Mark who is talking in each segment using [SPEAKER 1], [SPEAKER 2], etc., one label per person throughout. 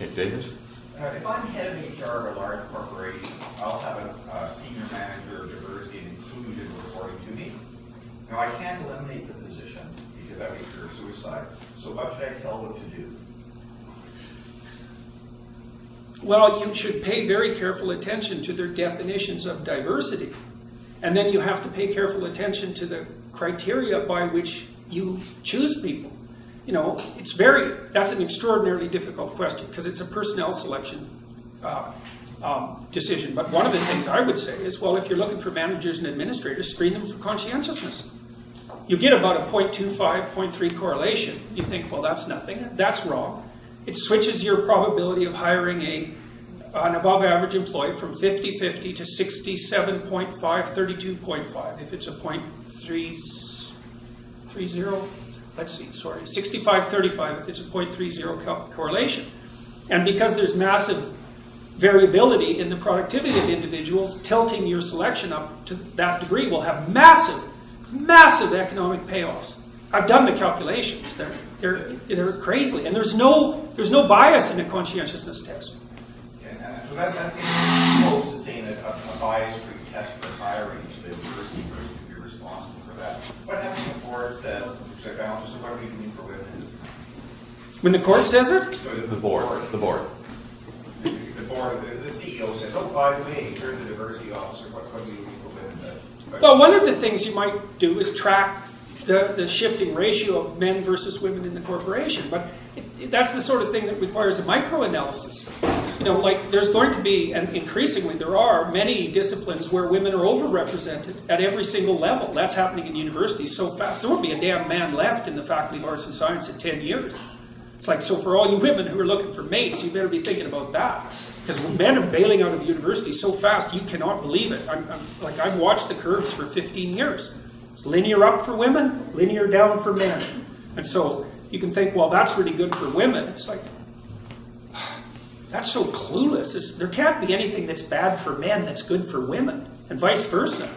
[SPEAKER 1] Okay, David?
[SPEAKER 2] If I'm head of HR of a large corporation, I'll have a senior manager of diversity and inclusion reporting to me. Now, I can't eliminate the position because that would be career suicide. So what should I tell them to do?
[SPEAKER 3] Well, you should pay very careful attention to their definitions of diversity. And then you have to pay careful attention to the criteria by which you choose people. You know, that's an extraordinarily difficult question because it's a personnel selection decision. But one of the things I would say is, well, if you're looking for managers and administrators, screen them for conscientiousness. You get about a 0.25, 0.3 correlation. You think, well, that's nothing. That's wrong. It switches your probability of hiring an above-average employee from 50-50 to 67.5, 32.5. If it's a 0.30, let's see, sorry, 65-35 if it's a 0.30 correlation. And because there's massive variability in the productivity of individuals, tilting your selection up to that degree will have massive, massive economic payoffs. I've done the calculations. They're crazy. And there's no bias in a conscientiousness test.
[SPEAKER 2] So that's opposed to saying that a bias-free test for hiring, so the diversity person would be responsible for that. What happens when the board says, so what do you mean for women?
[SPEAKER 3] When the court says it?
[SPEAKER 1] The board. The board.
[SPEAKER 2] The CEO says, oh, by the way, you're the diversity officer, what do you mean for women?
[SPEAKER 3] Well, one of the things you might do is track the shifting ratio of men versus women in the corporation. But that's the sort of thing that requires a micro-analysis. You know, like there's going to be, and increasingly there are, many disciplines where women are overrepresented at every single level. That's happening in universities so fast. There won't be a damn man left in the Faculty of Arts and Science in 10 years. It's like, so for all you women who are looking for mates, you better be thinking about that. Because men are bailing out of university so fast, you cannot believe it. I've watched the curves for 15 years. It's linear up for women, linear down for men. And so you can think, well, that's really good for women. It's like, that's so clueless. There can't be anything that's bad for men that's good for women, and vice versa.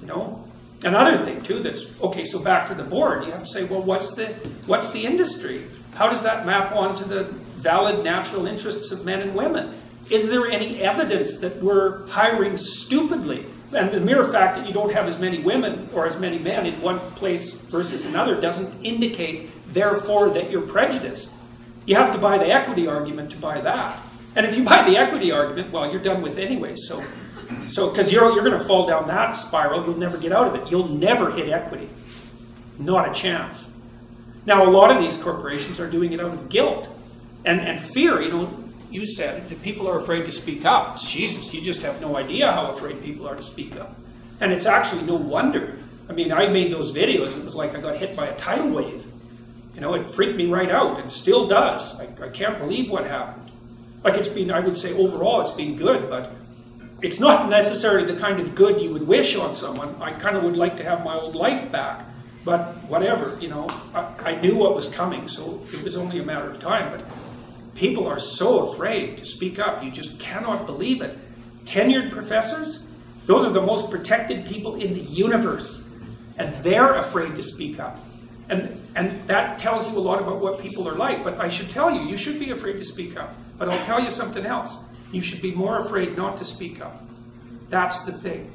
[SPEAKER 3] You know? Another thing, too, that's, okay, so back to the board, you have to say, well, what's the industry? How does that map onto the valid natural interests of men and women? Is there any evidence that we're hiring stupidly? And the mere fact that you don't have as many women or as many men in one place versus another doesn't indicate, therefore, that you're prejudiced. You have to buy the equity argument to buy that. And if you buy the equity argument, well, you're done with it anyway. So because you're going to fall down that spiral, you'll never get out of it. You'll never hit equity. Not a chance. Now, a lot of these corporations are doing it out of guilt and fear. You know, you said that people are afraid to speak up. It's Jesus, you just have no idea how afraid people are to speak up. And it's actually no wonder. I mean, I made those videos, and it was like I got hit by a tidal wave. You know, it freaked me right out. It still does. I can't believe what happened. Like it's been, I would say overall it's been good, but it's not necessarily the kind of good you would wish on someone. I kind of would like to have my old life back. But whatever, you know, I knew what was coming, so it was only a matter of time. But people are so afraid to speak up. You just cannot believe it. Tenured professors, those are the most protected people in the universe. And they're afraid to speak up. And that tells you a lot about what people are like. But I should tell you, you should be afraid to speak up. But I'll tell you something else. You should be more afraid not to speak up. That's the thing.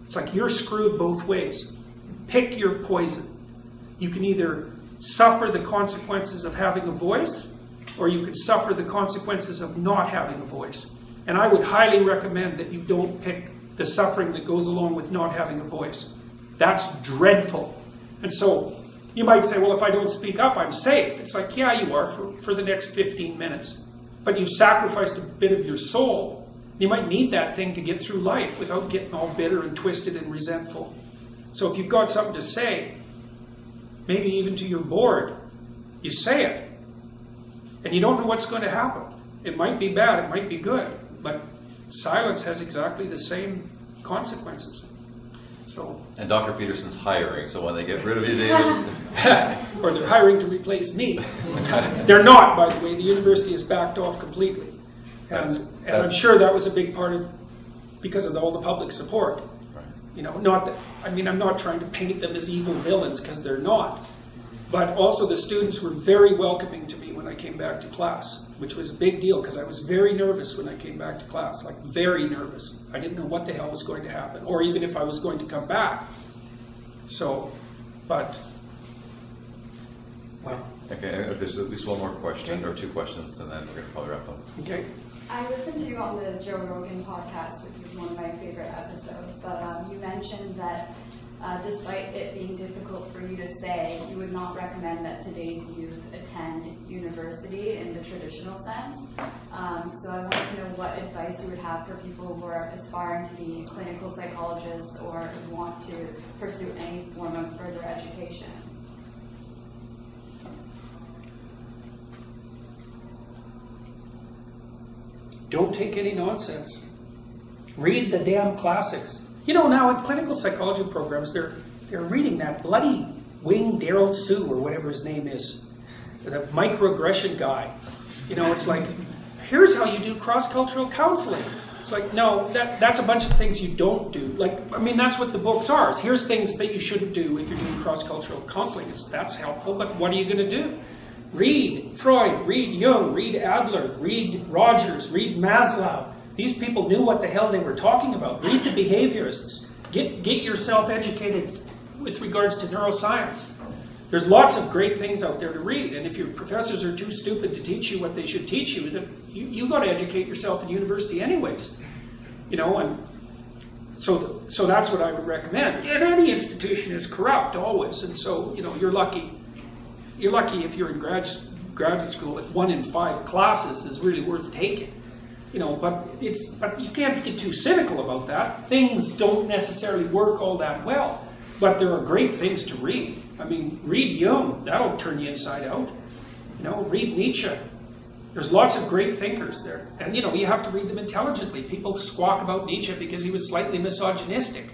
[SPEAKER 3] It's like you're screwed both ways. Pick your poison. You can either suffer the consequences of having a voice, or you can suffer the consequences of not having a voice. And I would highly recommend that you don't pick the suffering that goes along with not having a voice. That's dreadful. And so you might say, well, if I don't speak up, I'm safe. It's like, yeah, you are for the next 15 minutes. But you've sacrificed a bit of your soul. You might need that thing to get through life without getting all bitter and twisted and resentful. So if you've got something to say, maybe even to your board, you say it. And you don't know what's going to happen. It might be bad, it might be good, but silence has exactly the same consequences. So,
[SPEAKER 1] and Dr. Peterson's hiring, so when they get rid of you, David...
[SPEAKER 3] or they're hiring to replace me. They're not, by the way. The university has backed off completely. And I'm sure that was a big part of, because of all the public support.
[SPEAKER 1] Right.
[SPEAKER 3] You know, not that, I mean, I'm not trying to paint them as evil villains, because they're not. But also the students were very welcoming to me when I came back to class, which was a big deal because I was very nervous when I came back to class, like very nervous. I didn't know what the hell was going to happen, or even if I was going to come back. So, but, well.
[SPEAKER 1] Okay, there's at least one more question, or two questions, and then we're going to probably wrap up.
[SPEAKER 3] Okay.
[SPEAKER 4] I listened to you on the Joe Rogan podcast, which was one of my favorite episodes, but you mentioned that despite it being difficult for you to say, you would not recommend that today's youth attend university in the traditional sense. So I wanted to know what advice you would have for people who are aspiring to be clinical psychologists or who want to pursue any form of further education.
[SPEAKER 3] Don't take any nonsense. Read the damn classics. You know, now in clinical psychology programs, they're reading that bloody Wing Daryl Sue, or whatever his name is, the microaggression guy. You know, it's like, here's how you do cross-cultural counseling. It's like, no, that's a bunch of things you don't do. Like, I mean, that's what the books are. Here's things that you shouldn't do if you're doing cross-cultural counseling. That's helpful, but what are you going to do? Read Freud, read Jung, read Adler, read Rogers, read Maslow. These people knew what the hell they were talking about. Read the behaviorists. Get yourself educated with regards to neuroscience. There's lots of great things out there to read, and if your professors are too stupid to teach you what they should teach you, then you got to educate yourself in university anyways. You know, and so that's what I would recommend. And any institution is corrupt always, and so, you know, you're lucky. You're lucky if you're in graduate school if 1 in 5 classes is really worth taking. You know, but you can't get too cynical about that. Things don't necessarily work all that well, but there are great things to read. I mean, read Jung, that'll turn you inside out. You know, read Nietzsche. There's lots of great thinkers there. And, you know, you have to read them intelligently. People squawk about Nietzsche because he was slightly misogynistic.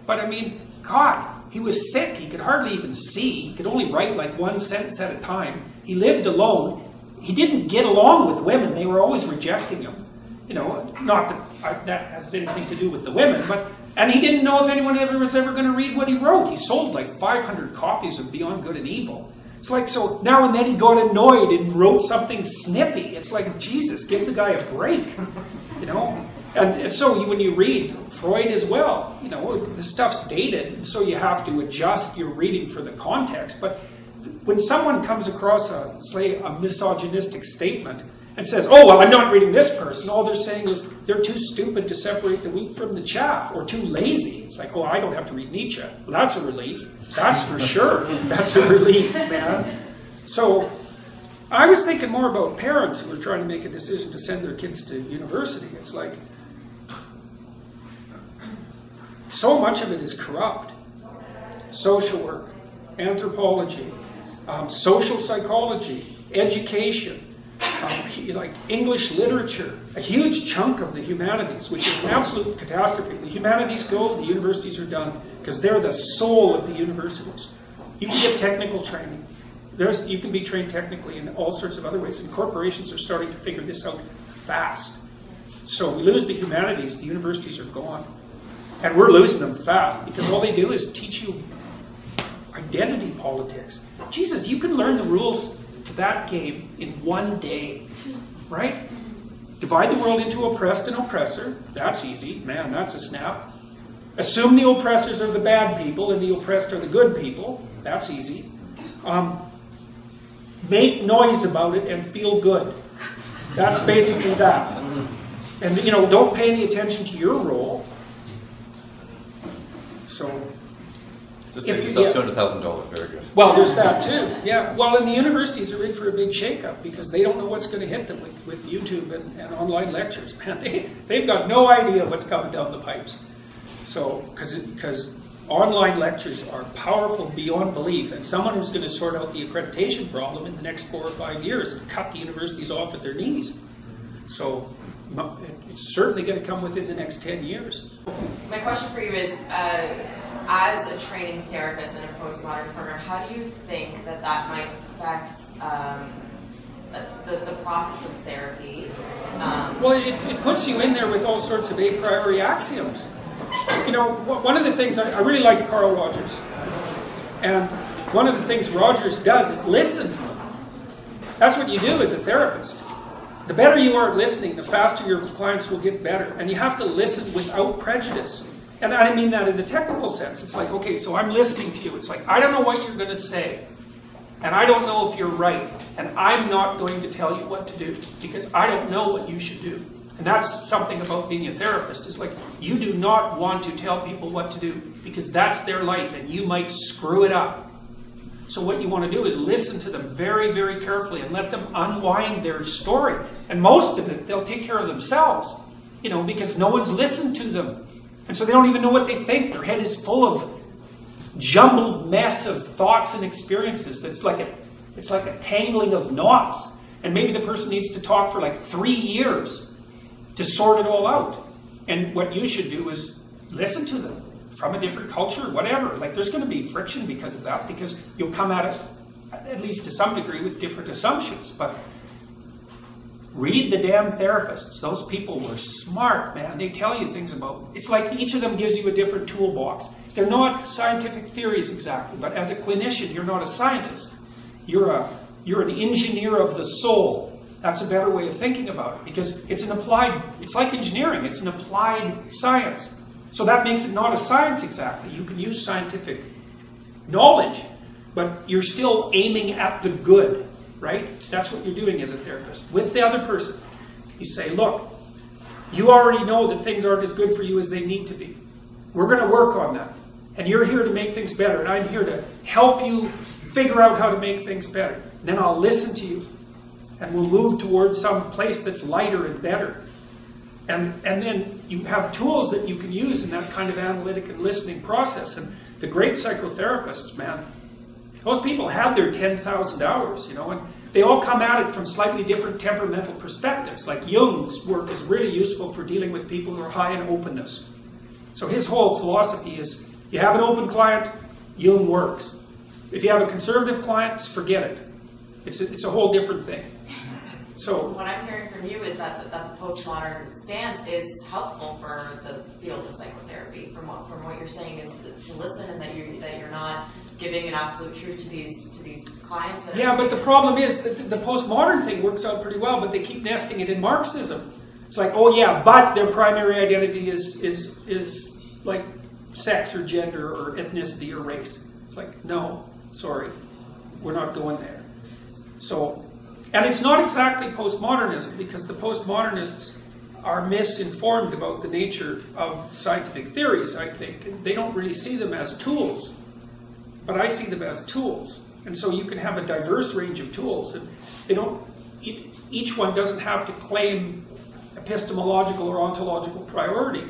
[SPEAKER 3] But, I mean, God, he was sick. He could hardly even see. He could only write like one sentence at a time. He lived alone. He didn't get along with women. They were always rejecting him. You know, not that that has anything to do with the women, but, and he didn't know if anyone was ever going to read what he wrote. He sold like 500 copies of Beyond Good and Evil. It's like, so now and then he got annoyed and wrote something snippy. It's like, Jesus, give the guy a break, you know? And so when you read Freud as well, you know, the stuff's dated, and so you have to adjust your reading for the context. But when someone comes across a misogynistic statement and says, oh, well, I'm not reading this person, all they're saying is they're too stupid to separate the wheat from the chaff, or too lazy. It's like, oh, I don't have to read Nietzsche. Well, that's a relief. That's for sure. That's a relief, man. So I was thinking more about parents who are trying to make a decision to send their kids to university. It's like, so much of it is corrupt. Social work, anthropology, social psychology, education, like English literature, a huge chunk of the humanities, which is an absolute catastrophe. The humanities go, the universities are done, because they're the soul of the universities. You can get technical training. You can be trained technically in all sorts of other ways, and corporations are starting to figure this out fast. So we lose the humanities, the universities are gone. And we're losing them fast, because all they do is teach you identity politics. Jesus, you can learn the rules to that game in one day, right? Divide the world into oppressed and oppressor. That's easy. Man, that's a snap. Assume the oppressors are the bad people and the oppressed are the good people. That's easy. Make noise about it and feel good. That's basically that. And, you know, don't pay any attention to your role. So,
[SPEAKER 1] just save yourself $200,000. Very good.
[SPEAKER 3] Well, there's that too. Yeah. Well, and the universities are in for a big shakeup because they don't know what's going to hit them with YouTube and online lectures. Man, they've got no idea what's coming down the pipes. So, because online lectures are powerful beyond belief, and someone who's going to sort out the accreditation problem in the next 4 or 5 years and cut the universities off at their knees. So, it's certainly going to come within the next 10 years.
[SPEAKER 5] My question for you is, as a training therapist in a postmodern program, how do you think that might affect the process of therapy?
[SPEAKER 3] Well, it puts you in there with all sorts of a priori axioms. You know, one of the things, I really like Carl Rogers. And one of the things Rogers does is listen. That's what you do as a therapist. The better you are at listening, the faster your clients will get better. And you have to listen without prejudice. And I mean that in the technical sense. It's like, okay, so I'm listening to you. It's like, I don't know what you're going to say. And I don't know if you're right. And I'm not going to tell you what to do because I don't know what you should do. And that's something about being a therapist. It's like, you do not want to tell people what to do because that's their life and you might screw it up. So what you want to do is listen to them very, very carefully and let them unwind their story. And most of it, they'll take care of themselves, you know, because no one's listened to them. And so they don't even know what they think. Their head is full of jumbled mess of thoughts and experiences. It's like a tangling of knots. And maybe the person needs to talk for like 3 years to sort it all out. And what you should do is listen to them from a different culture, whatever. Like, there's going to be friction because of that, because you'll come at it, at least to some degree, with different assumptions. But read the damn therapists. Those people were smart, man. They tell you things about... It's like each of them gives you a different toolbox. They're not scientific theories exactly, but as a clinician, you're not a scientist. You're an engineer of the soul. That's a better way of thinking about it, because it's an applied... It's like engineering. It's an applied science. So that makes it not a science exactly. You can use scientific knowledge, but you're still aiming at the good, right? That's what you're doing as a therapist. With the other person, you say, look, you already know that things aren't as good for you as they need to be. We're going to work on that. And you're here to make things better, and I'm here to help you figure out how to make things better. Then I'll listen to you, and we'll move towards some place that's lighter and better. And then you have tools that you can use in that kind of analytic and listening process. And the great psychotherapists, man, those people had their 10,000 hours, you know, and they all come at it from slightly different temperamental perspectives. Like Jung's work is really useful for dealing with people who are high in openness. So his whole philosophy is, you have an open client, Jung works. If you have a conservative client, forget it. It's a whole different thing. So
[SPEAKER 5] what I'm hearing from you is that the postmodern stance is helpful for the field of psychotherapy. From what you're saying is to listen, and that you're not giving an absolute truth to these clients.
[SPEAKER 3] Yeah, but the problem is that the postmodern thing works out pretty well, but they keep nesting it in Marxism. It's like, oh yeah, but their primary identity is like sex or gender or ethnicity or race. It's like, no, sorry, we're not going there. So. And it's not exactly postmodernism, because the postmodernists are misinformed about the nature of scientific theories, I think. And they don't really see them as tools, but I see them as tools. And so you can have a diverse range of tools, and each one doesn't have to claim epistemological or ontological priority,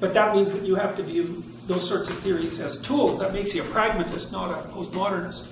[SPEAKER 3] but that means that you have to view those sorts of theories as tools. That makes you a pragmatist, not a postmodernist.